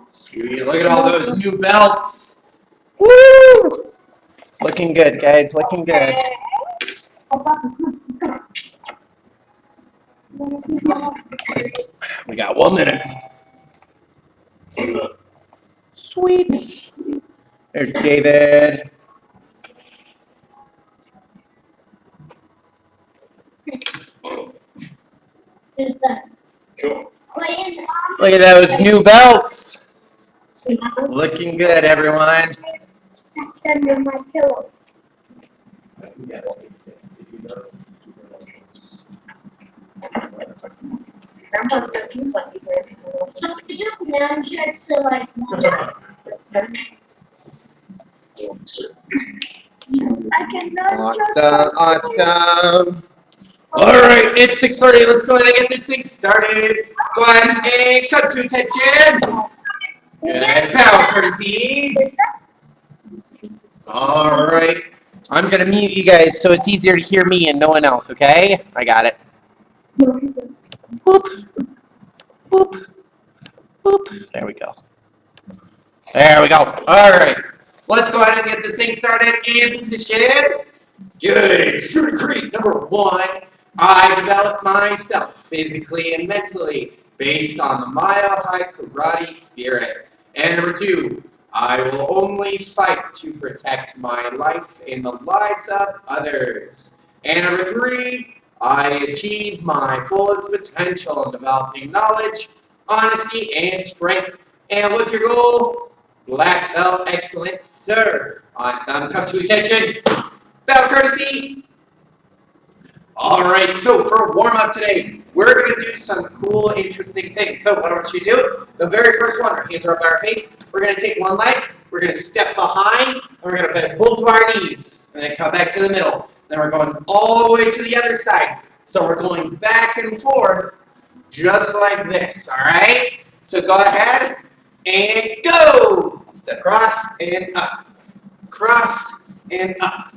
Sweet. Look at all those new belts. Woo! Looking good, guys. Looking good. We got 1 minute. Sweet. There's David. Look at those new belts. Looking good, everyone. So we do MHK select. I cannot Awesome. All right, it's 6:30. Let's go ahead and get this thing started. Go ahead and come to attention. Good power courtesy. All right. I'm going to mute you guys so it's easier to hear me and no one else, okay? I got it. Boop. Boop. Boop. There we go. There we go. All right. Let's go ahead and get this thing started in position. Good. Student creed number 1. I developed myself physically and mentally based on the mile-high karate spirit. And number 2. I will only fight to protect my life and the lives of others. And number 3. I achieve my fullest potential in developing knowledge, honesty, and strength. And what's your goal? Black belt excellence, sir. Awesome. Come to attention. Belt courtesy. All right. So for a warm-up today, we're going to do some cool, interesting things. So what I want you to do, the very first one, our hands are up by our face. We're going to take one leg. We're going to step behind. And we're going to bend both of our knees. And then come back to the middle. Then we're going all the way to the other side. So we're going back and forth just like this, all right? So go ahead and go. Step across and up. Across and up.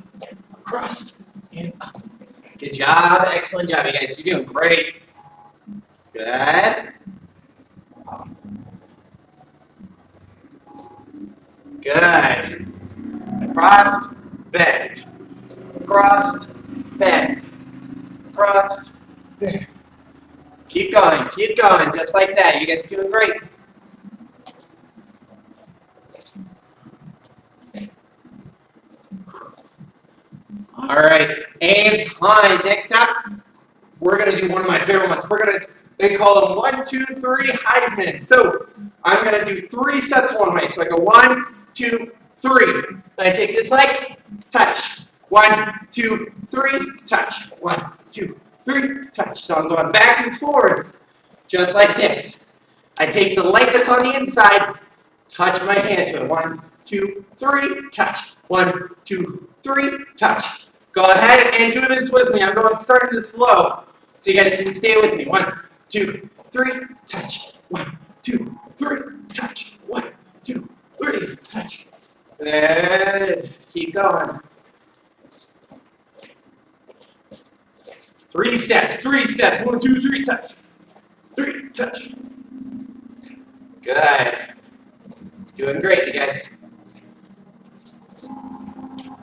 Across and up. Good job. Excellent job, you guys. You're doing great. Good. Good. Across, bend. Across, bend. Across, bend. Keep going, just like that. You guys are doing great. All right, and time. Next up, we're gonna do one of my favorite ones. They call them 1, 2, 3 Heisman. So I'm gonna do 3 sets one way. So I go 1, 2, 3. Then I take this leg, touch. 1, 2, 3, touch. 1, 2, 3, touch. So I'm going back and forth, just like this. I take the leg that's on the inside, touch my hand to it. 1, 2, 3, touch. 1, 2, 3, touch. Go ahead and do this with me. I'm going starting this slow, so you guys can stay with me. 1, 2, 3, touch. 1, 2, 3, touch. 1, 2, 3, touch. And keep going. 3 steps. 1, 2, 3, touch. 3, touch. Good. Doing great, you guys.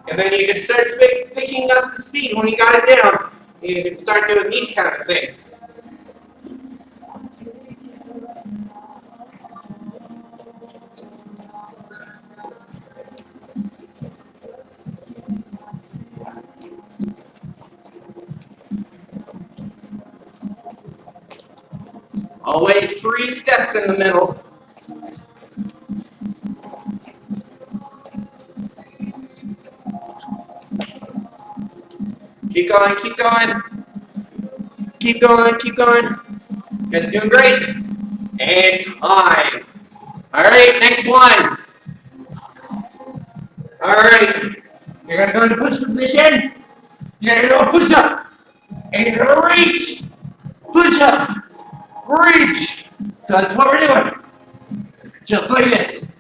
And then you can start picking up the speed when you got it down. You can start doing these kind of things. Always 3 steps in the middle. Keep going, keep going. Keep going, keep going. You guys are doing great. And time. All right, next one. All right. You're going to go into push position. You're going to go push up. And you're going to reach. Push up. Reach. So that's what we're doing. Just like this.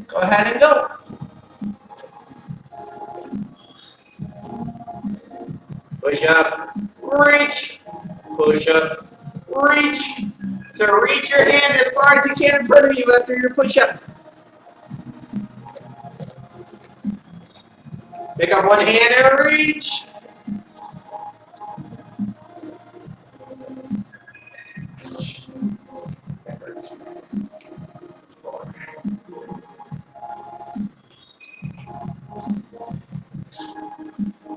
Go ahead and go. Push up, reach, push up, reach. So reach your hand as far as you can in front of you after your push up. Pick up one hand and reach.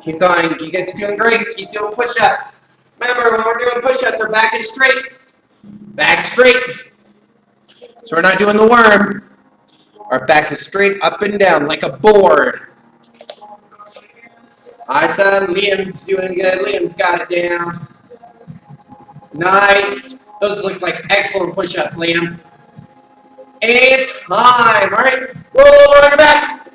Keep going. You guys are doing great. Keep doing push-ups. Remember, when we're doing push-ups, our back is straight. Back straight. So we're not doing the worm. Our back is straight up and down like a board. Awesome. Liam's doing good. Liam's got it down. Nice. Those look like excellent push-ups, Liam. And time. All right. Roll on your back.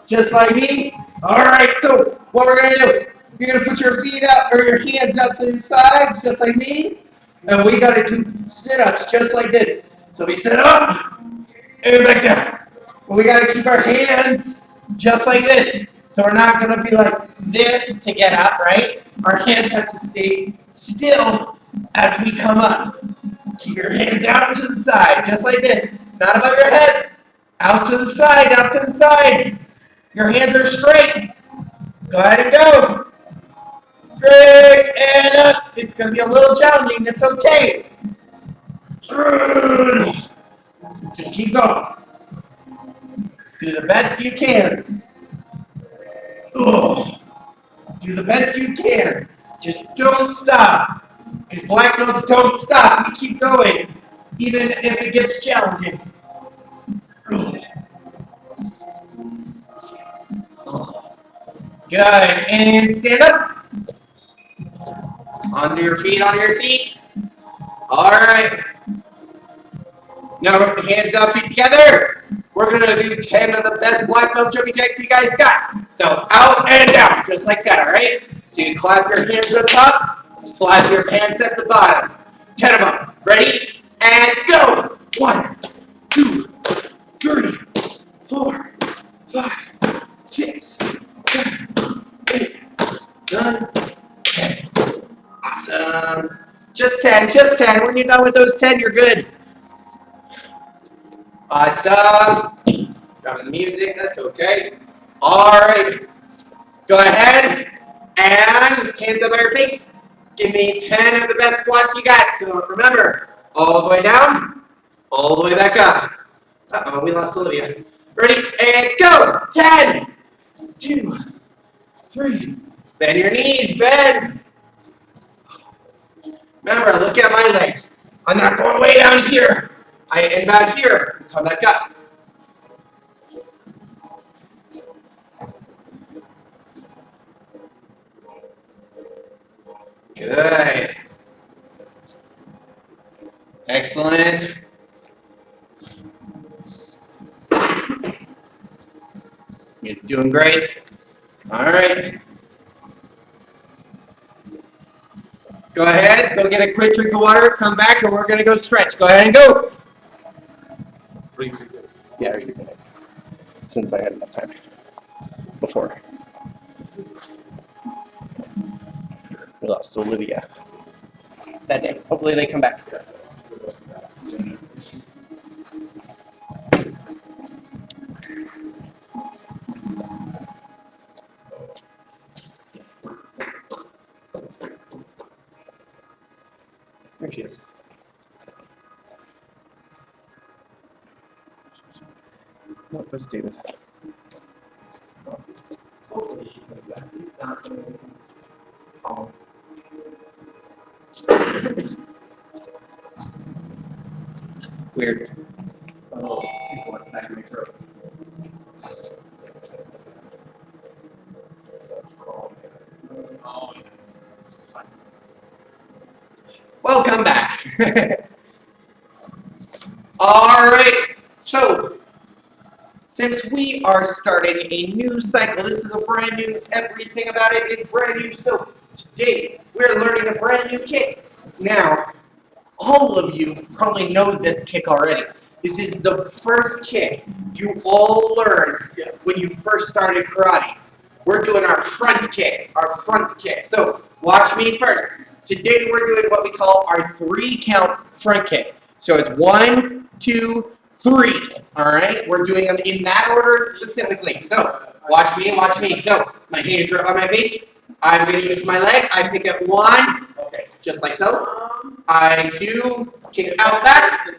Just like me. All right. So what we're going to do, you're going to put your feet out or your hands out to the sides, just like me. And we got to do sit-ups just like this. So we sit up and back down. But we got to keep our hands just like this. So we're not going to be like this to get up, right? Our hands have to stay still as we come up. Keep your hands out to the side, just like this. Not above your head. Out to the side, out to the side. Your hands are straight. Go ahead and go. Straight and up. It's going to be a little challenging. That's okay. Just keep going. Do the best you can. Do the best you can. Just don't stop. Because black belts don't stop. We keep going. Even if it gets challenging. Good. And stand up. Onto your feet, onto your feet. Alright. Now hands up, feet together. We're going to do 10 of the best black belt jumping jacks you guys got. So out and down, just like that, alright? So you clap your hands up top, slap your pants at the bottom. 10 of them. Ready? And go. 1, 2, 3, 4, 5, 6, 7, 8, 9, 10. Awesome. Just 10, just 10. When you're done with those 10, you're good. Awesome. Dropping the music, that's okay. Alright. Go ahead and hands up on your face. Give me 10 of the best squats you got. So remember, all the way down, all the way back up. Uh-oh, we lost Olivia. Ready? And go. 10, 2, 3. Bend your knees, bend. Remember, look at my legs. I'm not going way down here. I end back here. Come back up. Good. Excellent. He's doing great. All right. Go ahead. Go get a quick drink of water. Come back, and we're going to go stretch. Go ahead and go. Yeah, you're good. Since I had enough time before. We lost Olivia that day. Hopefully they come back. There she is. Oh, where's David? Hopefully she comes back. He's not going to call. Weird. Oh, people in the back of my throat. Welcome back. All right. So, since we are starting a new cycle, this is a brand new, everything about it is brand new. So, today we're learning a brand new kick. Now, all of you probably know this kick already. This is the first kick you all learned when you first started karate. We're doing our front kick, So watch me first. Today we're doing what we call our 3-count front kick. So it's 1, 2, 3. All right, we're doing them in that order specifically. So watch me. So my hands are up on my face. I'm going to use my leg. I pick up 1, just like so. I 2, kick out back,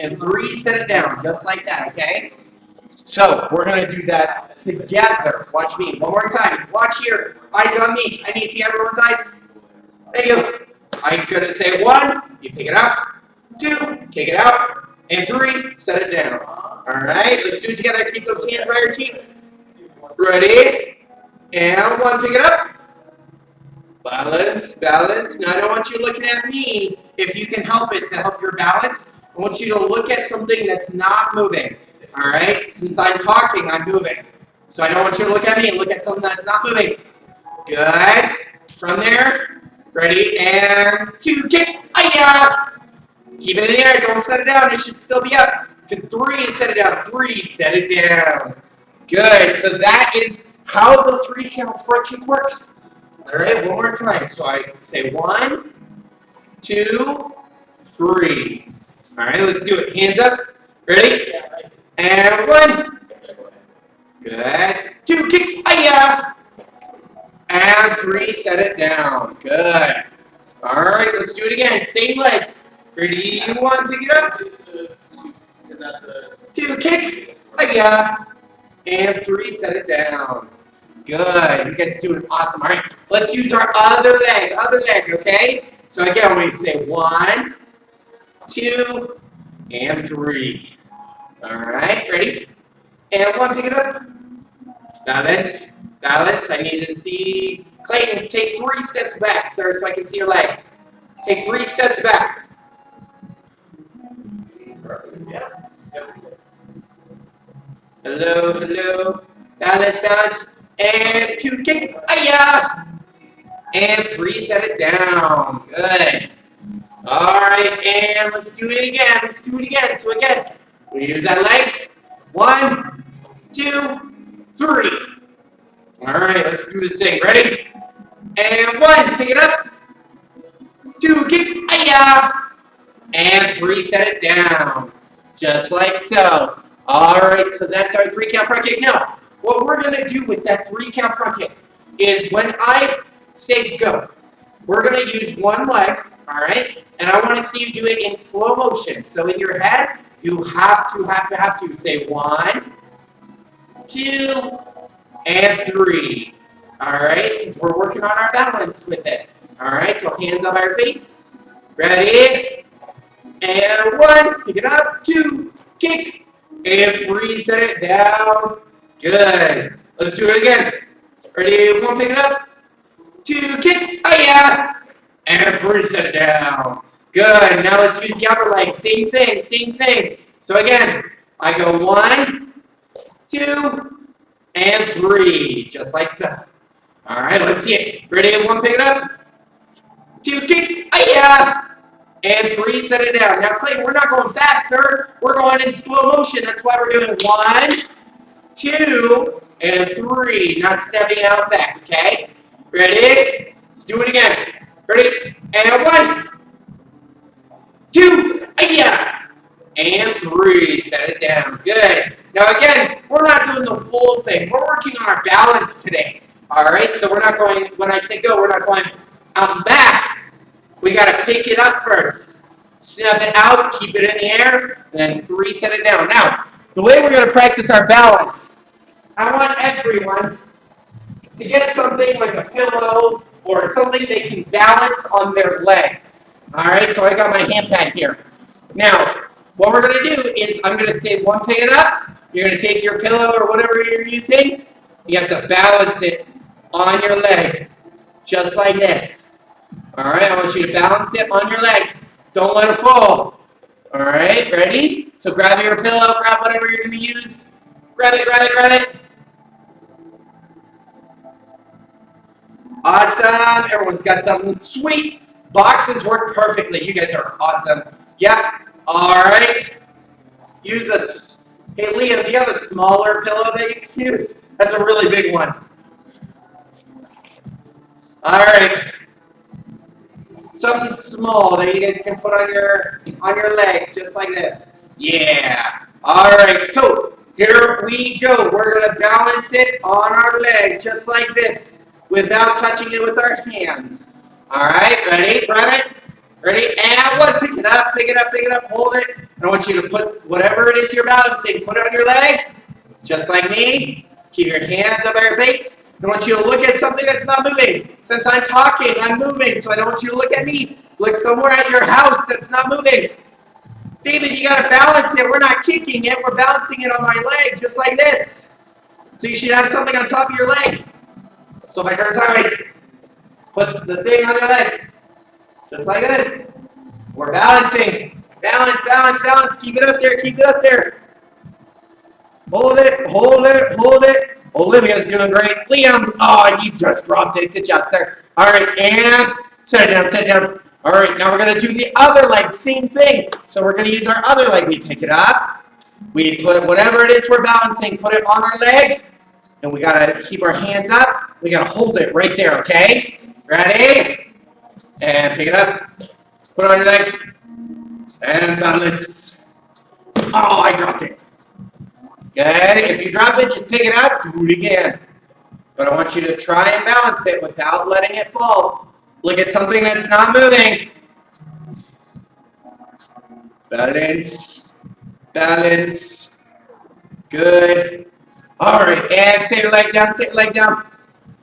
and 3, set it down, just like that, okay? So we're going to do that together. Watch me. One more time. Watch here. Eyes on me. I need to see everyone's eyes. There you go. I'm going to say 1, you pick it up. 2, kick it out. And 3, set it down. All right, let's do it together. Keep those hands by your cheeks. Ready? And 1, pick it up. Balance. Now I don't want you looking at me. If you can help it to help your balance, I want you to look at something that's not moving. All right? Since I'm talking, I'm moving. So I don't want you to look at me and look at something that's not moving. Good. From there, ready, and 2, kick. Hi-ya! Keep it in the air. Don't set it down. It should still be up. Because 3, set it down. 3, set it down. Good. So that is how the 3-count front kick works. All right, one more time. So I say 1, 2, 3. All right, let's do it. Hands up. Ready? And 1. Good. 2, kick. Hiya. And 3, set it down. Good. All right, let's do it again. Same leg. Ready? 1, pick it up. 2, kick. Hiya. And 3, set it down. Good. You guys are doing awesome. All right, let's use our other leg, okay? So again, we say 1, 2, and 3. All right, ready? And 1, pick it up. Balance. I need to see. Clayton, take 3 steps back, sir, so I can see your leg. Take 3 steps back. Hello. Balance. And 2, kick. Hiya. And 3, set it down. Good. All right, and let's do it again. So again, we use that leg. 1, 2, 3. All right, let's do this thing. Ready? And 1, pick it up. 2, kick. Hiya. And 3, set it down. Just like so. All right, so that's our 3-count front kick. Now, what we're going to do with that 3-count front kick is when I say go, we're going to use one leg, all right? And I want to see you do it in slow motion. So in your head, you have to say 1, 2, and 3. All right, because we're working on our balance with it. All right, so hands up by your face. Ready? And 1, pick it up. 2, kick. And 3, set it down. Good. Let's do it again. Ready? 1, pick it up. 2, kick. Hiya. And 3, set it down. Good. Now let's use the other leg. Same thing. So again, I go 1, 2, and 3. Just like so. All right, let's see it. Ready? 1, pick it up. 2, kick. Hiya. And 3, set it down. Now, Clayton, we're not going fast, sir. We're going in slow motion. That's why we're doing 1, 2, and 3. Not stepping out back, okay? Ready? Let's do it again. Ready? And 1, 2, hiya. And 3, set it down. Good. Now, again, we're not doing the full thing. We're working on our balance today. All right? So we're not going, when I say go, we're not going out and back. We got to pick it up first. Snap it out, keep it in the air, then 3, set it down. Now, the way we're going to practice our balance, I want everyone to get something like a pillow or something they can balance on their leg. All right, so I got my hand pad here. Now, what we're going to do is I'm going to say 1, pick it up. You're going to take your pillow or whatever you're using. You have to balance it on your leg, just like this. All right, I want you to balance it on your leg. Don't let it fall. All right, ready? So grab your pillow, grab whatever you're going to use. Grab it. Awesome. Everyone's got something sweet. Boxes work perfectly. You guys are awesome. Yep. All right. use hey Liam, do you have a smaller pillow that you can use? That's a really big one. All right. Something small that you guys can put on your leg, just like this. Yeah. All right. So here we go. We're gonna balance it on our leg, just like this, without touching it with our hands. All right. Ready? Grab it. Ready? And one. Pick it up. Pick it up. Pick it up. Hold it. I want you to put whatever it is you're balancing. Put it on your leg, just like me. Keep your hands up at your face. I want you to look at something that's not moving. Since I'm talking, I'm moving, so I don't want you to look at me. Look somewhere at your house that's not moving. David, you gotta balance it. We're not kicking it, we're balancing it on my leg, just like this. So you should have something on top of your leg. So if I turn sideways, put the thing on your leg, just like this. We're balancing. Balance, balance, balance. Keep it up there, keep it up there. Hold it, hold it, hold it. Olivia's doing great. Liam, oh, you just dropped it. Good job, sir. All right, and set it down, set it down. All right, now we're going to do the other leg. Same thing. So we're going to use our other leg. We pick it up. We put whatever it is we're balancing, put it on our leg. And we got to keep our hands up. We got to hold it right there, okay? Ready? And pick it up. Put it on your leg. And balance. Oh, I dropped it. Good. If you drop it, just pick it up, do it again. But I want you to try and balance it without letting it fall. Look at something that's not moving. Balance. Balance. Good. All right, and sit your leg down, sit your leg down.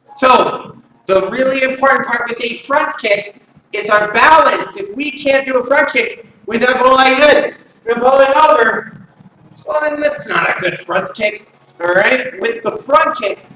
So, the really important part with a front kick is our balance. If we can't do a front kick without going like this and pulling over, well, then that's not a good front kick, all right? With the front kick,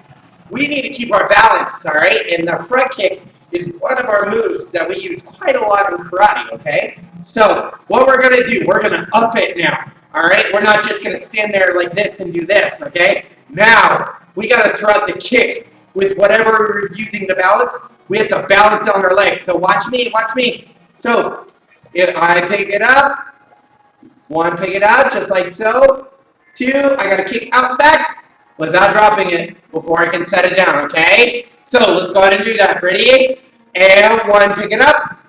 we need to keep our balance, all right? And the front kick is one of our moves that we use quite a lot in karate, okay? So what we're going to do, we're going to up it now, all right? We're not just going to stand there like this and do this, okay? Now, we got to throw out the kick with whatever we're using to balance. We have to balance it on our legs. So watch me, watch me. So if I pick it up, one, pick it out, just like so. Two, I gotta kick out and back without dropping it before I can set it down, okay? So let's go ahead and do that. Ready? And one, pick it up.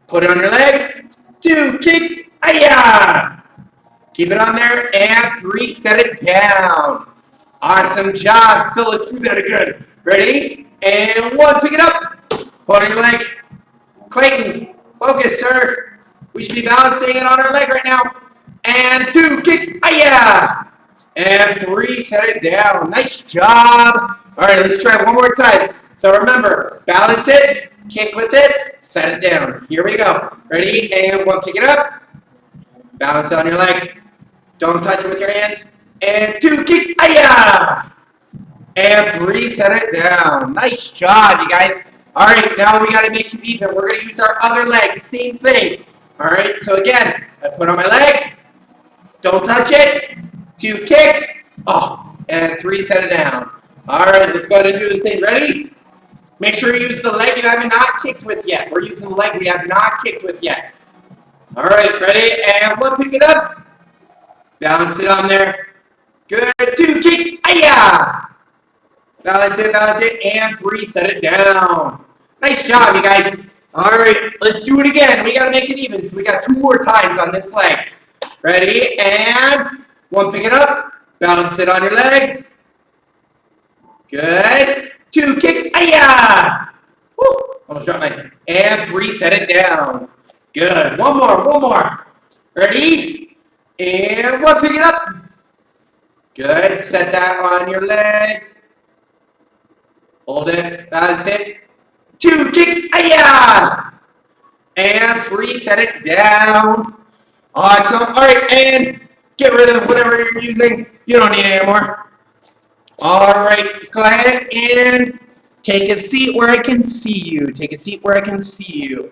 Put it on your leg. Two, kick. Ayah! Keep it on there. And three, set it down. Awesome job. So let's do that again. Ready? And one, pick it up. Put it on your leg. Clayton, focus, sir. We should be balancing it on our leg right now. And two, kick, ayah! And three, set it down. Nice job. All right, let's try it one more time. So remember, balance it, kick with it, set it down. Here we go. Ready? And one, pick it up. Balance it on your leg. Don't touch it with your hands. And two, kick, ayah! And three, set it down. Nice job, you guys. All right, now we got to make it even. We're going to use our other leg. Same thing. All right, so again, I put on my leg, don't touch it, two, kick, oh, and three, set it down. All right, let's go ahead and do the same. Ready? Make sure you use the leg you have not kicked with yet. We're using the leg we have not kicked with yet. All right, ready? And one, pick it up, balance it on there. Good, two, kick, ayah! Balance it, and three, set it down. Nice job, you guys. All right, let's do it again. We got to make it even, so we got two more times on this leg. Ready? And one, pick it up. Balance it on your leg. Good. Two, kick. Ayah! Woo! Almost dropped my. And three, set it down. Good. One more. Ready? And one, pick it up. Good. Set that on your leg. Hold it. Balance it. Two, kick, ayah! And three, set it down. Awesome. All right, and get rid of whatever you're using. You don't need it anymore. All right, go ahead and take a seat where I can see you. Take a seat where I can see you.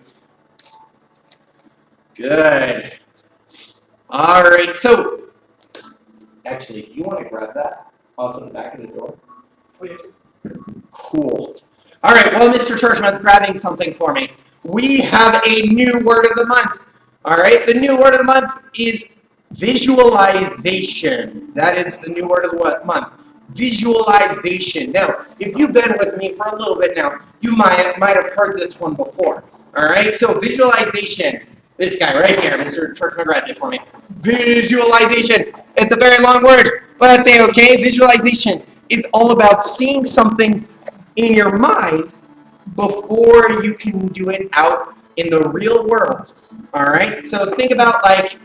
Good. All right, so actually, do you want to grab that off of the back of the door? Please. Cool. All right, well, Mr. Churchman's grabbing something for me. We have a new word of the month. All right, the new word of the month is Visualization. That is the new word of the month. Visualization. Now, if you've been with me for a little bit now, you might have heard this one before. All right, so visualization. This guy right here, Mr. Churchman, grab it for me. Visualization. It's a very long word, but I'd say okay. Visualization is all about seeing something in your mind before you can do it out in the real world. All right, so think about like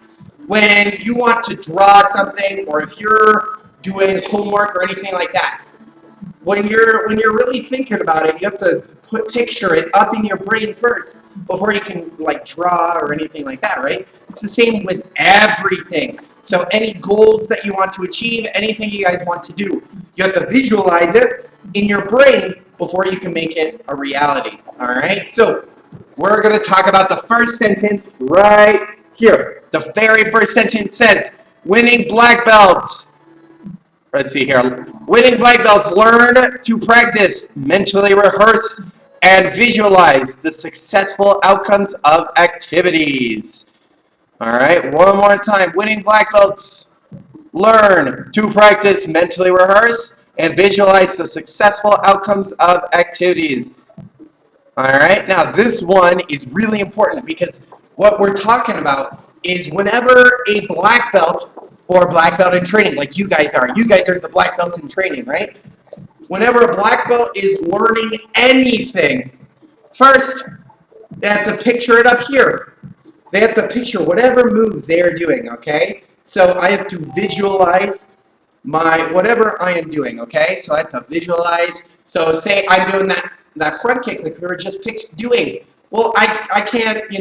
when you want to draw something, or if you're doing homework or anything like that. When you're really thinking about it, you have to picture it up in your brain first before you can like draw or anything like that, right? It's the same with everything. So any goals that you want to achieve, anything you guys want to do, you have to visualize it in your brain before you can make it a reality. All right? So we're going to talk about the first sentence right here. The very first sentence says, winning black belts. Let's see here. Winning black belts learn to practice, mentally rehearse, and visualize the successful outcomes of activities. All right, one more time. Winning black belts learn to practice, mentally rehearse, and visualize the successful outcomes of activities. All right, now this one is really important because what we're talking about is whenever a black belt or black belt in training, like you guys are the black belts in training, right? Whenever a black belt is learning anything, first they have to picture it up here. They have to picture whatever move they're doing, okay? So I have to visualize whatever I am doing, okay? So I have to visualize. So say I'm doing that front kick like we were just doing. Well, I can't,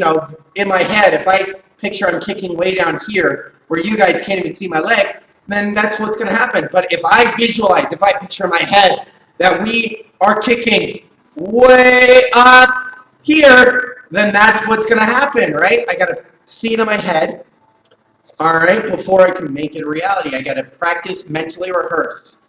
in my head, if I picture I'm kicking way down here where you guys can't even see my leg, then that's what's going to happen. But if I visualize, if I picture in my head that we are kicking way up here, then that's what's going to happen, right? I got to see it in my head, all right, before I can make it a reality. I got to practice, mentally rehearse,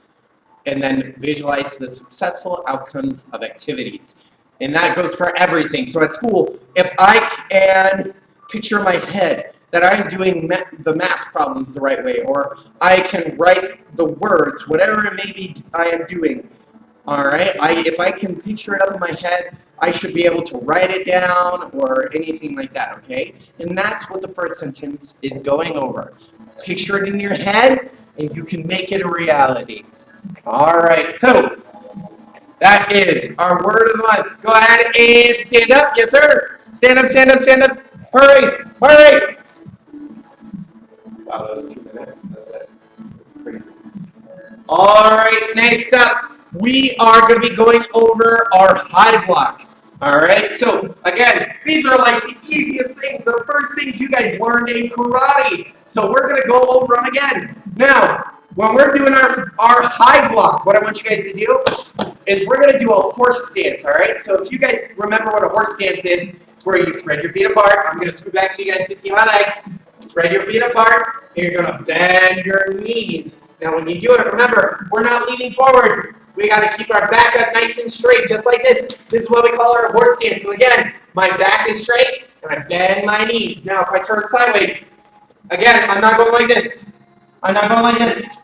and then visualize the successful outcomes of activities. And that goes for everything. So at school, if I can picture in my head that I'm doing the math problems the right way, or I can write the words, whatever it may be I am doing, all right? If I can picture it up in my head, I should be able to write it down or anything like that, okay? And that's what the first sentence is going over. Picture it in your head, and you can make it a reality. All right, so that is our word of the month. Go ahead and stand up. Yes, sir. Stand up, stand up, stand up. Hurry, hurry. Wow, that was 2 minutes. That's it. That's pretty cool. All right, next up, we are going to be going over our high block. All right, so again, these are like the easiest things, the first things you guys learned in karate. So we're going to go over them again. Now, when we're doing our high block, what I want you guys to do is we're going to do a horse stance, all right? So if you guys remember what a horse stance is, it's where you spread your feet apart. I'm going to scoot back so you guys can see my legs. Spread your feet apart, and you're going to bend your knees. Now, when you do it, remember, we're not leaning forward. We got to keep our back up nice and straight, just like this. This is what we call our horse stance. So again, my back is straight, and I bend my knees. Now, if I turn sideways, again, I'm not going like this. I'm not going like this.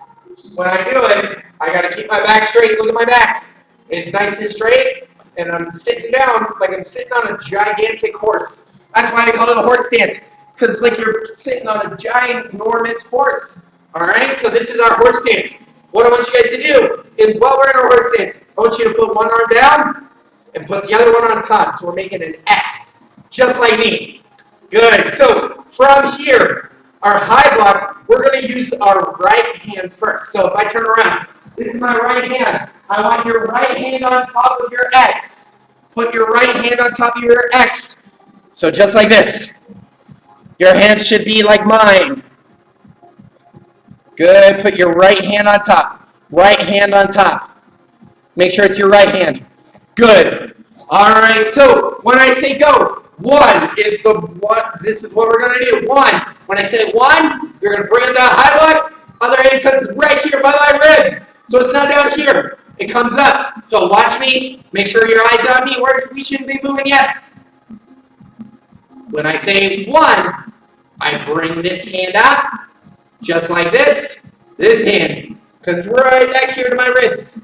When I do it, I got to keep my back straight. Look at my back. It's nice and straight, and I'm sitting down like I'm sitting on a gigantic horse. That's why I call it a horse stance. It's because it's like you're sitting on a ginormous horse. All right, so this is our horse stance. What I want you guys to do is while we're in our horse stance, I want you to put one arm down and put the other one on top. So we're making an X, just like me. Good. So from here, our high block, we're going to use our right hand first. So if I turn around, this is my right hand. I want your right hand on top of your X. Put your right hand on top of your X. So just like this. Your hand should be like mine. Good. Put your right hand on top. Right hand on top. Make sure it's your right hand. Good. All right. So when I say go, one is the one. This is what we're going to do. One. When I say one, you're going to bring it down high block. Other hand comes right here by my ribs. So it's not down here. It comes up. So watch me. Make sure your eyes are on me. We shouldn't be moving yet. When I say one, I bring this hand up. just like this. This hand comes right back here to my ribs.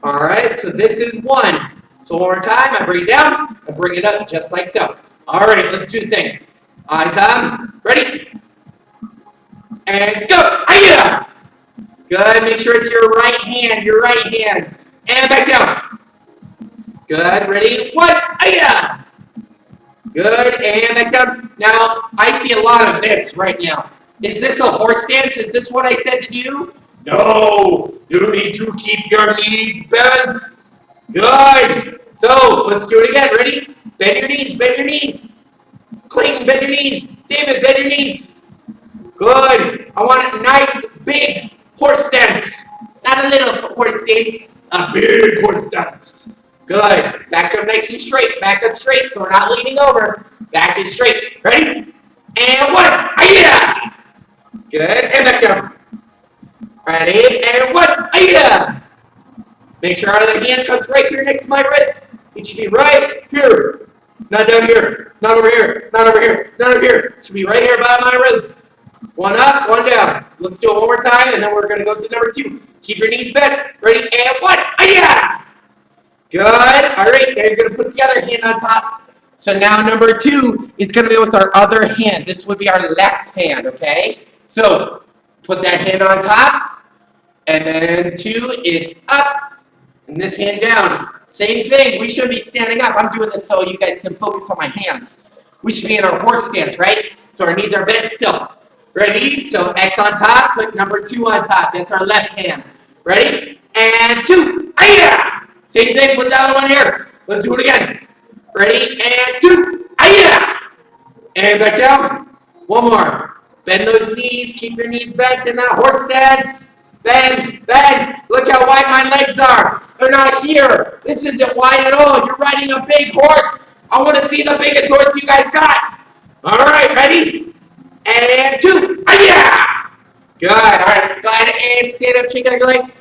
All right, so this is 1. So one more time, I bring it down, I bring it up just like so. All right, let's do the same. Eyes on, ready, and go. Hiya! Good, make sure it's your right hand, and back down. Good, ready, 1, hiya! Good, and back down. Now, I see a lot of this right now. Is this a horse dance? Is this what I said to do? No, you need to keep your knees bent. Good. So, let's do it again. Ready? Bend your knees, bend your knees. Clayton, bend your knees. David, bend your knees. Good. I want a nice, big horse dance. Not a little horse dance, a big horse dance. Good. Back up nice and straight. Back up straight so we're not leaning over. Back is straight. Ready? And 1. Hiya! Good. And back down. Ready? And 1. Hiya! Make sure our other hand comes right here next to my wrist. It should be right here. Not down here. Not over here. Not over here. Not over here. It should be right here by my ribs. 1 up, 1 down. Let's do it one more time, and then we're going to go to number 2. Keep your knees bent. Ready? And 1. Hiya! Good. All right. Now you're going to put the other hand on top. So now number 2 is going to be with our other hand. This would be our left hand, okay? So put that hand on top, and then 2 is up. And this hand down. Same thing. We should be standing up. I'm doing this so you guys can focus on my hands. We should be in our horse stance, right? So our knees are bent still. Ready? So X on top. Put number 2 on top. That's our left hand. Ready? And 2. Hiya! Same thing. Put the other one here. Let's do it again. Ready? And 2. Hiya! And back down. 1 more. Bend those knees. Keep your knees bent in that horse stance. Bend, bend. Look how wide my legs are. They're not here. This isn't wide at all. You're riding a big horse. I want to see the biggest horse you guys got. All right, ready? And 2. Hiya! Good. All right, go ahead and stand up. Shake out your legs.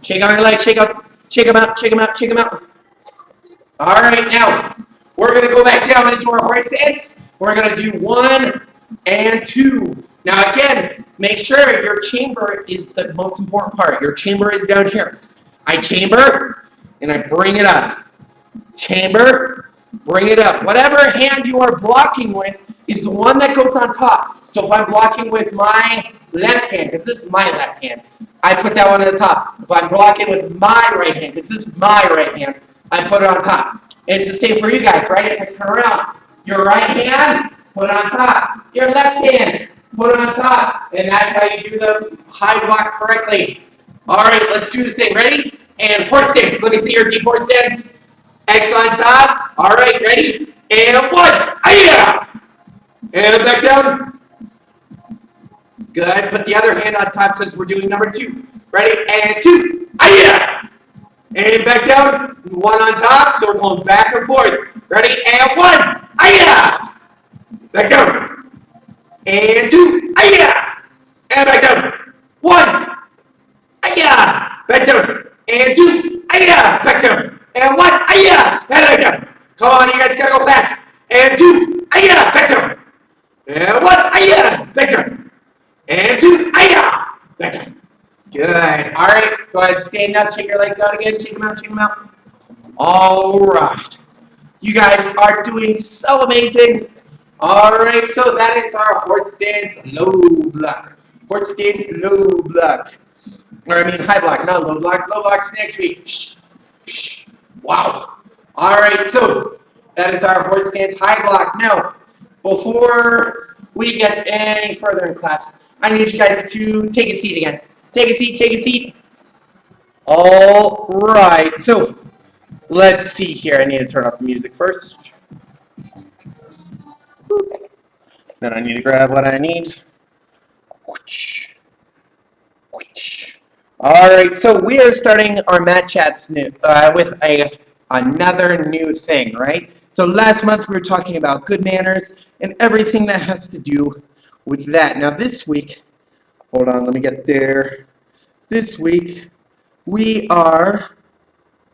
Shake out your legs. Shake out. Shake them out. Shake them out. Shake them out. All right, now we're going to go back down into our horse stance. We're going to do 1 and 2. Now again, make sure your chamber is the most important part. Your chamber is down here. I chamber, and I bring it up. Chamber, bring it up. Whatever hand you are blocking with is the one that goes on top. So if I'm blocking with my left hand, because this is my left hand, I put that one on the top. If I'm blocking with my right hand, because this is my right hand, I put it on top. And it's the same for you guys, right? If I turn around, your right hand, put it on top. Your left hand, put it on top, and that's how you do the high block correctly. All right, let's do the same. Ready? And horse stance. Let me see your deep horse stance. X on top. All right, ready? And 1. Hiya! And back down. Good. Put the other hand on top because we're doing number 2. Ready? And 2. Hiya! And back down. 1 on top, so we're going back and forth. Ready? And 1. Hiya! Back down. And 2. Hiya! And back down. 1. Hiya! Back down. And 2. Hiya! Back down. And 1. Hiya! And back down. Come on, you guys gotta go fast. And 2. Hiya! Back down. And 1. Hiya! Back down. And 2. Hiya! Back down. Good. All right. Go ahead. Stand up. Shake your legs out again. Shake them out. Shake them out. All right. You guys are doing so amazing. All right. So that is our horse stance low block. Horse stance low block. Or I mean high block, not low block. Low block's next week. Wow. All right. So that is our horse stance high block. Now, before we get any further in class, I need you guys to take a seat again. Take a seat, take a seat. All right, so let's see here. I need to turn off the music first. Then I need to grab what I need. All right, so we are starting our Mat Chats with another new thing, right? So last month we were talking about good manners and everything that has to do with that. Now this week, hold on, let me get there. This week, we are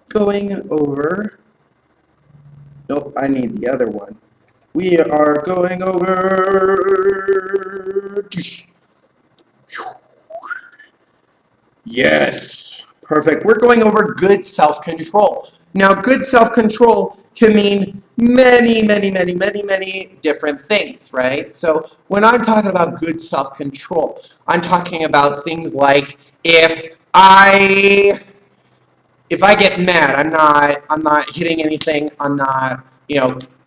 going over, nope, I need the other one. We are going over Yes. Perfect. We're going over good self-control. Now, good self-control can mean many different things, right? So when I'm talking about good self-control, I'm talking about things like if I get mad, I'm not hitting anything, I'm not,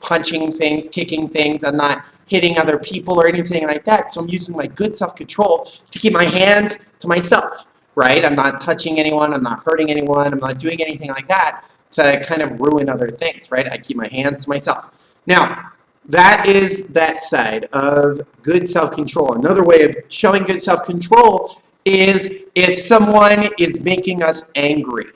punching things, kicking things, I'm not hitting other people or anything like that. So I'm using my good self-control to keep my hands to myself, right? I'm not touching anyone, I'm not hurting anyone, I'm not doing anything like that to kind of ruin other things, right? I keep my hands to myself. Now, that is that side of good self-control. Another way of showing good self-control is if someone is making us angry,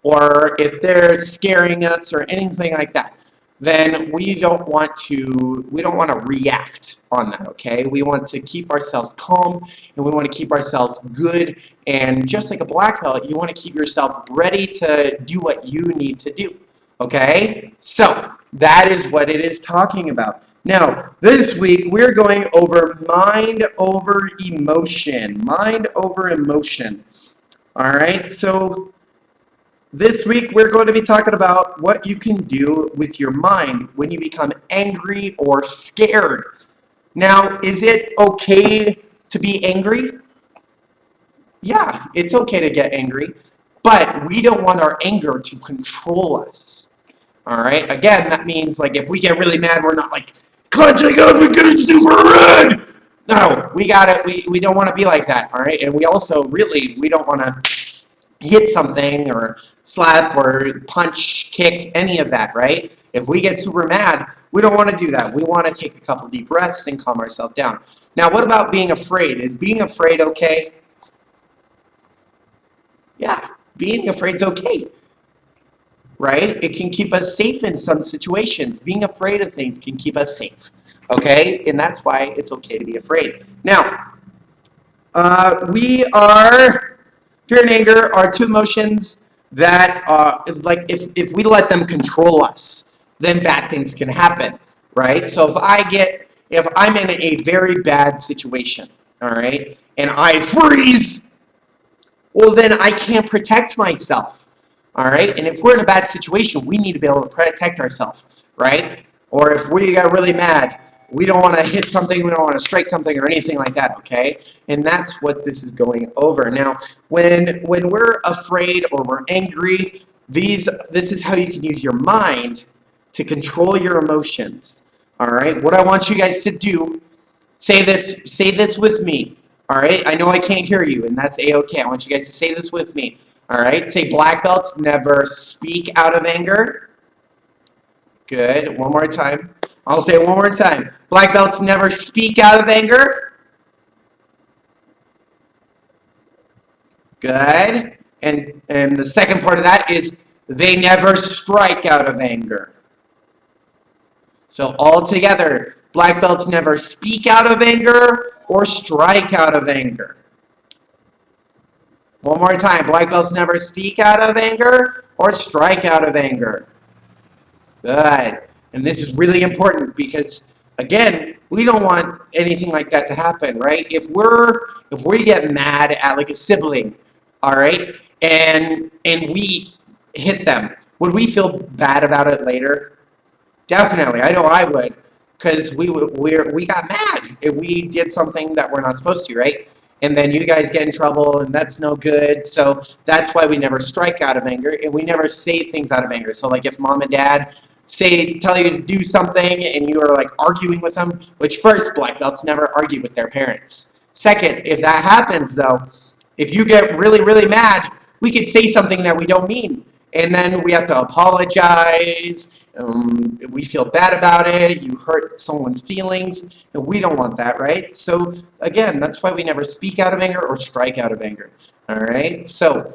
or if they're scaring us or anything like that, then we don't want to react on that, okay? We want to keep ourselves calm, and we want to keep ourselves good, and just like a black belt, you want to keep yourself ready to do what you need to do, okay? So that is what it is talking about. Now, this week we're going over mind over emotion. Mind over emotion. All right, so this week, we're going to be talking about what you can do with your mind when you become angry or scared. Now, is it okay to be angry? Yeah, it's okay to get angry, but we don't want our anger to control us. All right? Again, that means like if we get really mad, we're not like, clenching up and getting super red. No, we don't want to be like that, all right? And we also we don't want to hit something or slap or punch, kick, any of that, right? If we get super mad, we don't want to do that. We want to take a couple deep breaths and calm ourselves down. Now, what about being afraid? Is being afraid okay? Yeah, being afraid is okay, right? It can keep us safe in some situations. Being afraid of things can keep us safe, okay? And that's why it's okay to be afraid. Now, fear and anger are two emotions that, like, if we let them control us, then bad things can happen, right? So if I'm in a very bad situation, all right, and I freeze, well, then I can't protect myself, all right? And if we're in a bad situation, we need to be able to protect ourselves, right? Or if we got really mad, we don't want to hit something, we don't want to strike something or anything like that, okay? And that's what this is going over. Now, when we're afraid or we're angry, this is how you can use your mind to control your emotions, all right? What I want you guys to do, say this with me, all right? I know I can't hear you, and that's A-okay. I want you guys to say this with me, all right? Say, black belts never speak out of anger. Good. One more time. I'll say it one more time. Black belts never speak out of anger. Good. And the second part of that is they never strike out of anger. So all together, black belts never speak out of anger or strike out of anger. One more time. Black belts never speak out of anger or strike out of anger. Good. And this is really important because, again, we don't want anything like that to happen, right? If we get mad at like a sibling, all right, and we hit them, would we feel bad about it later? Definitely. I know I would, because we got mad and we did something that we're not supposed to, right? And then you guys get in trouble, and that's no good. So that's why we never strike out of anger, and we never say things out of anger. So like if mom and dad tell you to do something and you are like arguing with them, which first, black belts never argue with their parents. Second, if that happens though, if you get really mad, we could say something that we don't mean, and then we have to apologize. We feel bad about it. You hurt someone's feelings, and we don't want that, right? So again, that's why we never speak out of anger or strike out of anger. All right. So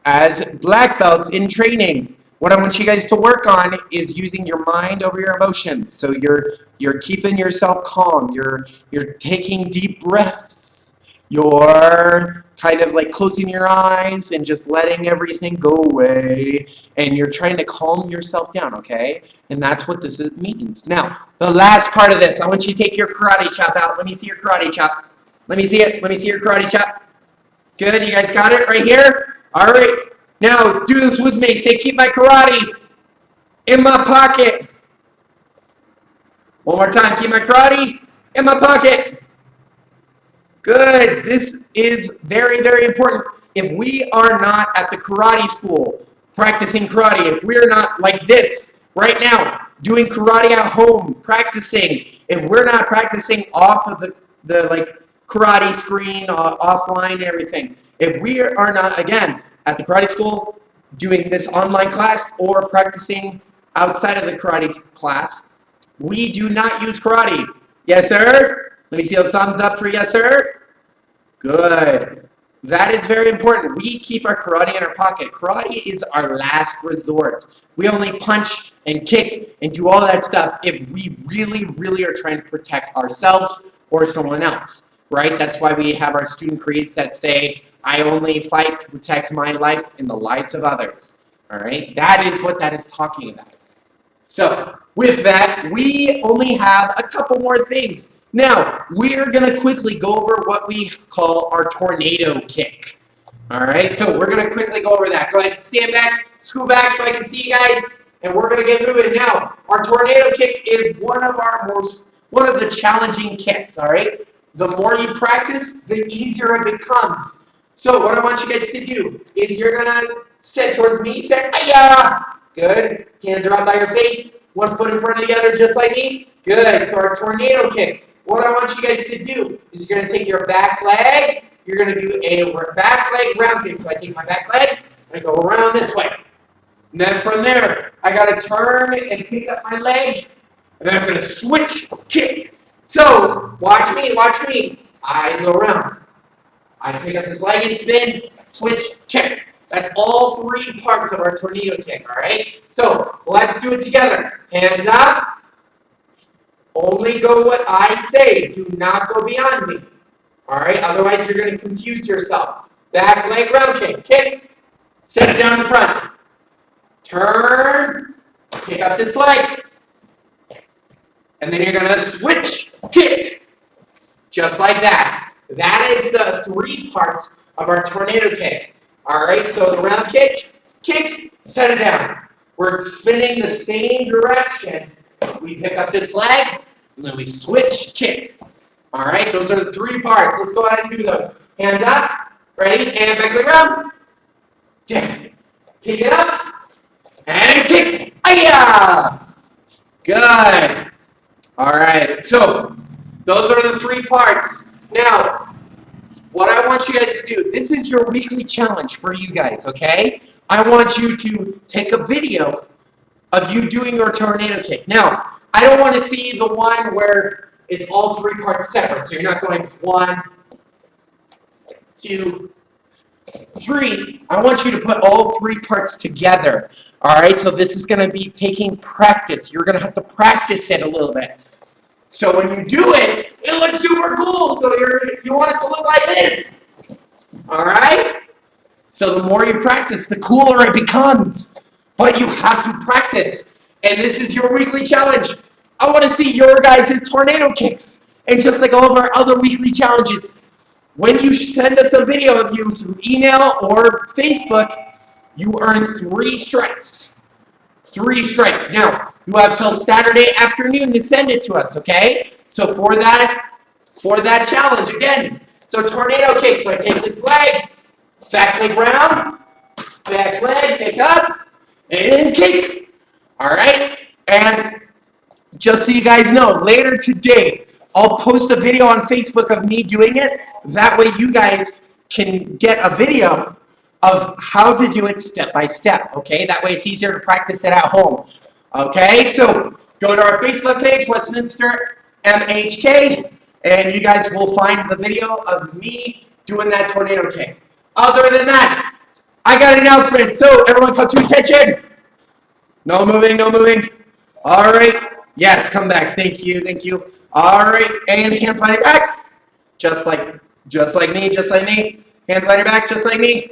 as black belts in training, what I want you guys to work on is using your mind over your emotions. So you're keeping yourself calm. You're taking deep breaths. You're kind of like closing your eyes and just letting everything go away. And you're trying to calm yourself down, okay? And that's what this means. Now, the last part of this, I want you to take your karate chop out. Let me see your karate chop. Let me see it. Let me see your karate chop. Good, you guys got it right here? All right, now do this with me. Say, keep my karate in my pocket. One more time, keep my karate in my pocket. Good, this is very, very important. If we are not at the karate school practicing karate, if we're not like this right now, doing karate at home, practicing, if we're not practicing off of the like karate screen, offline and everything, if we are not, again, at the karate school, doing this online class or practicing outside of the karate class, we do not use karate. Yes, sir? Let me see a thumbs up for yes, sir. Good. That is very important. We keep our karate in our pocket. Karate is our last resort. We only punch and kick and do all that stuff if we really, really are trying to protect ourselves or someone else, right? That's why we have our student creeds that say, I only fight to protect my life and the lives of others, all right? That is what that is talking about. So, with that, we only have a couple more things. Now, we're going to quickly go over what we call our tornado kick. All right, so we're going to quickly go over that. Go ahead and stand back, scoot back so I can see you guys, and we're going to get moving. Now, our tornado kick is one of the challenging kicks, all right? The more you practice, the easier it becomes. So, what I want you guys to do is you're going to sit towards me, say, "Ayah!" Good. Hands are out by your face. One foot in front of the other, just like me. Good. So our tornado kick. What I want you guys to do is you're going to take your back leg. You're going to do a back leg round kick. So I take my back leg and I go around this way. And then from there, I got to turn and pick up my leg. And then I'm going to switch kick. So watch me, watch me. I go around. I pick up this leg and spin, switch, kick. That's all three parts of our tornado kick, all right? So let's do it together. Hands up. Only go what I say. Do not go beyond me. All right? Otherwise, you're going to confuse yourself. Back leg round kick. Kick. Set it down in front. Turn. Pick up this leg. And then you're going to switch kick. Just like that. That is the three parts of our tornado kick. All right, so the round kick, kick, set it down. We're spinning the same direction. We pick up this leg, and then we switch kick. All right, those are the three parts. Let's go ahead and do those. Hands up, ready, and back leg round. Down. Pick it up, and kick. Ayah! Good. All right, so those are the three parts. Now, what I want you guys to do, this is your weekly challenge for you guys, okay? I want you to take a video of you doing your tornado kick. Now, I don't want to see the one where it's all three parts separate. So you're not going 1, 2, 3. I want you to put all three parts together. All right, so this is going to be taking practice. You're going to have to practice it a little bit. So when you do it, it looks super cool. So you want it to look like this. All right? So the more you practice, the cooler it becomes. But you have to practice. And this is your weekly challenge. I want to see your guys' tornado kicks. And just like all of our other weekly challenges, when you send us a video of you through email or Facebook, you earn 3 stripes. 3 stripes. Now, you have till Saturday afternoon to send it to us, okay? So for that challenge, again, so tornado kick. So I take this leg, back leg round, back leg, pick up, and kick. All right? And just so you guys know, later today, I'll post a video on Facebook of me doing it. That way you guys can get a video of how to do it step by step, okay? That way it's easier to practice it at home, okay? So go to our Facebook page, Westminster MHK, and you guys will find the video of me doing that tornado kick. Other than that, I got an announcement, so everyone come to attention. No moving, no moving. All right. Yes, come back. Thank you, thank you. All right, and hands behind your back. Just like me, just like me. Hands behind your back, just like me.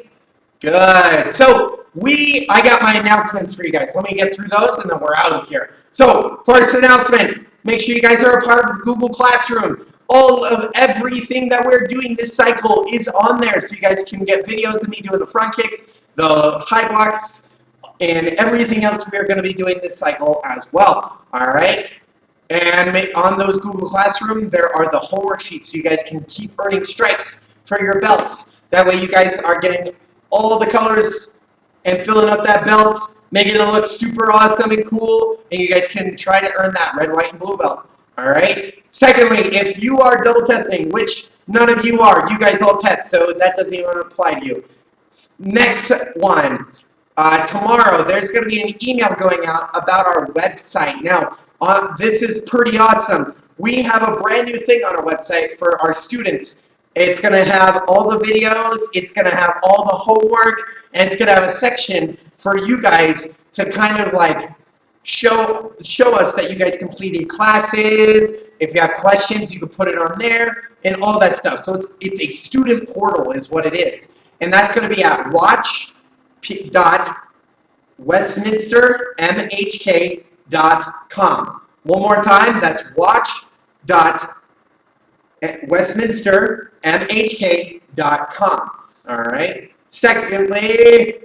Good. So I got my announcements for you guys. Let me get through those and then we're out of here. So first announcement, make sure you guys are a part of the Google Classroom. all of everything that we're doing this cycle is on there. So you guys can get videos of me doing the front kicks, the high blocks, and everything else we are going to be doing this cycle as well. All right. And on those Google Classroom, there are the homework sheets so you guys can keep earning stripes for your belts. That way you guys are getting all the colors and filling up that belt, making it look super awesome and cool, and you guys can try to earn that red, white, and blue belt. All right? Secondly, if you are double testing, which none of you are, you guys all test, so that doesn't even apply to you. Next one, tomorrow there's going to be an email going out about our website. Now, this is pretty awesome. We have a brand new thing on our website for our students. It's going to have all the videos, it's going to have all the homework, and it's going to have a section for you guys to kind of like show us that you guys completed classes. If you have questions, you can put it on there and all that stuff. So it's a student portal is what it is. And that's going to be at watch.westminstermhk.com. One more time, that's watch.westminstermhk.com. All right. Secondly,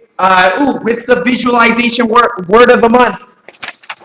with the visualization word of the month.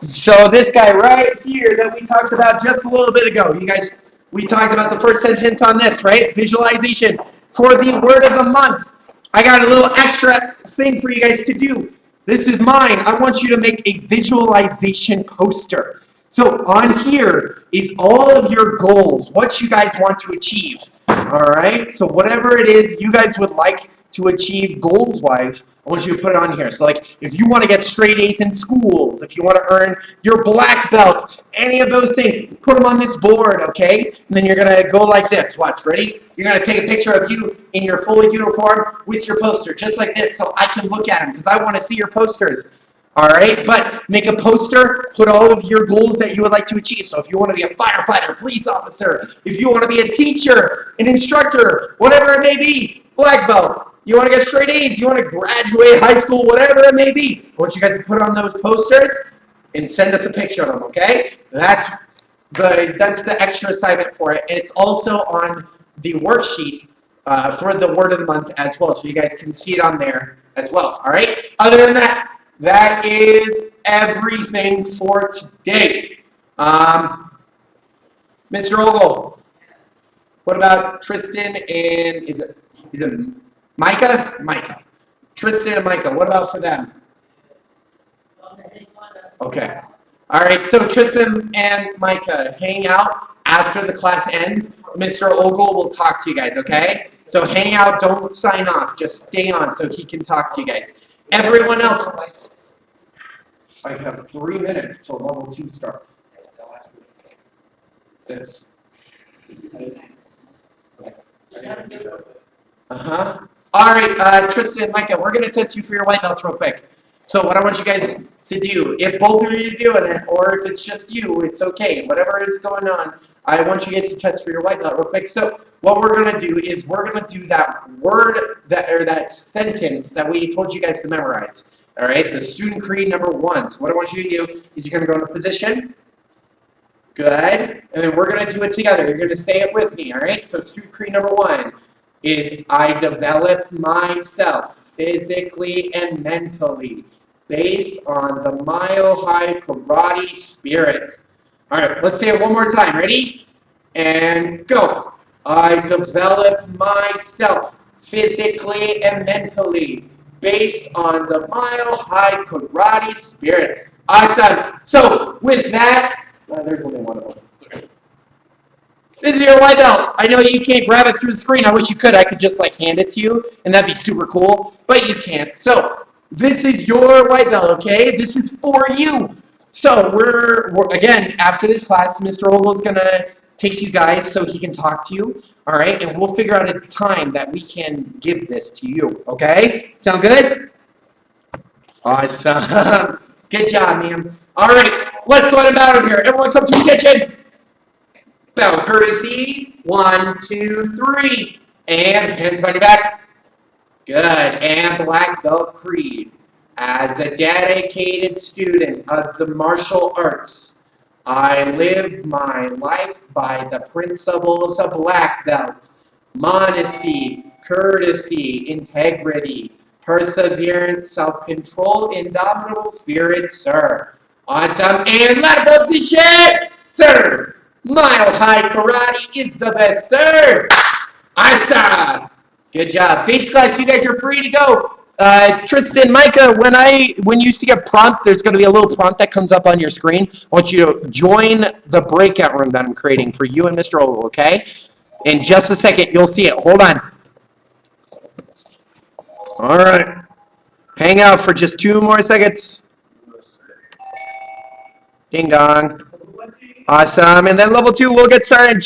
So this guy right here that we talked about just a little bit ago. You guys, we talked about the first sentence on this, right? Visualization for the word of the month. I got a little extra thing for you guys to do. This is mine. I want you to make a visualization poster. So on here is all of your goals, what you guys want to achieve. All right? So whatever it is you guys would like to achieve goals-wise, I want you to put it on here. So like if you want to get straight A's in schools, if you want to earn your black belt, any of those things, put them on this board, okay? And then you're going to go like this. Watch, ready? You're going to take a picture of you in your full uniform with your poster, just like this, so I can look at them because I want to see your posters. All right, but make a poster, put all of your goals that you would like to achieve. So if you want to be a firefighter, police officer, if you want to be a teacher, an instructor, whatever it may be, black belt, you want to get straight A's, you want to graduate high school, whatever it may be, I want you guys to put on those posters and send us a picture of them, okay? That's the extra assignment for it. It's also on the worksheet for the word of the month as well, so you guys can see it on there as well, all right? Other than that, that is everything for today. Mr. Ogle, what about Tristan and, is it Micah? Micah. Tristan and Micah, what about for them? Okay. All right, so Tristan and Micah, hang out after the class ends. Mr. Ogle will talk to you guys, okay? So hang out, don't sign off. Just stay on so he can talk to you guys. Everyone else. I have 3 minutes till level 2 starts. That's. All right, Tristan and Micah, we're going to test you for your white belts real quick. So what I want you guys to do, if both of you are doing it, or if it's just you, it's okay. Whatever is going on, I want you guys to test for your white belt real quick. So what we're going to do is we're going to do that word, that sentence that we told you guys to memorize. All right, the student creed number 1. So what I want you to do is you're going to go into position. Good. And then we're going to do it together. You're going to say it with me, all right? So student creed number 1 is I develop myself physically and mentally based on the mile-high karate spirit. All right, let's say it one more time. Ready? And go. I develop myself physically and mentally based on the mile-high karate spirit. Awesome. So with that, there's only one of them. This is your white belt. I know you can't grab it through the screen. I wish you could. I could just like hand it to you, and that'd be super cool, but you can't. So this is your white belt, okay? This is for you. So we're again, after this class, Mr. Ogle's going to take you guys so he can talk to you, all right? And we'll figure out a time that we can give this to you, okay? Sound good? Awesome. Good job, man. All right, let's go ahead and bow over here. Everyone come to attention. Bow courtesy. 1, 2, 3. And hands behind your back. Good. And black belt creed. As a dedicated student of the martial arts, I live my life by the principles of black belt. Modesty, courtesy, integrity, perseverance, self-control, indomitable spirit, sir. Awesome and lateral shake, sir. Mile high karate is the best, sir. Awesome. Good job. Basic class, you guys are free to go. Tristan, Micah, when you see a prompt, there's going to be a little prompt that comes up on your screen. I want you to join the breakout room that I'm creating for you and Mr. Ogle, okay? In just a second, you'll see it. Hold on. All right. Hang out for just 2 more seconds. Ding dong. Awesome. And then level 2, we'll get started in